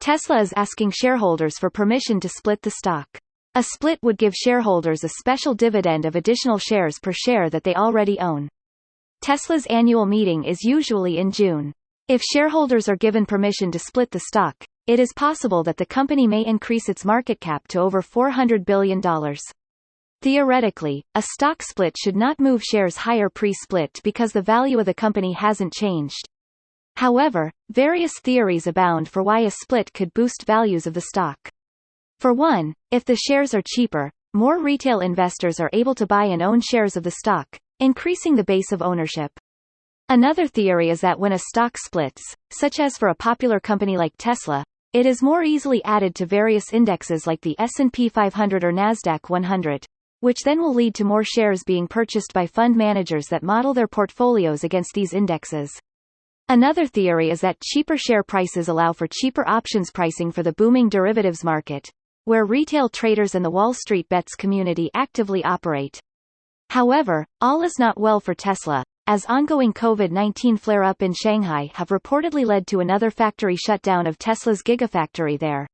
Tesla is asking shareholders for permission to split the stock. A split would give shareholders a special dividend of additional shares per share that they already own. Tesla's annual meeting is usually in June. If shareholders are given permission to split the stock, it is possible that the company may increase its market cap to over $400 billion. Theoretically, a stock split should not move shares higher pre-split because the value of the company hasn't changed. However, various theories abound for why a split could boost values of the stock. For one, if the shares are cheaper, more retail investors are able to buy and own shares of the stock, increasing the base of ownership. Another theory is that when a stock splits, such as for a popular company like Tesla, it is more easily added to various indexes like the S&P 500 or Nasdaq 100, which then will lead to more shares being purchased by fund managers that model their portfolios against these indexes. Another theory is that cheaper share prices allow for cheaper options pricing for the booming derivatives market, where retail traders and the Wall Street bets community actively operate. However, all is not well for Tesla, as ongoing COVID-19 flare-up in Shanghai have reportedly led to another factory shutdown of Tesla's Gigafactory there.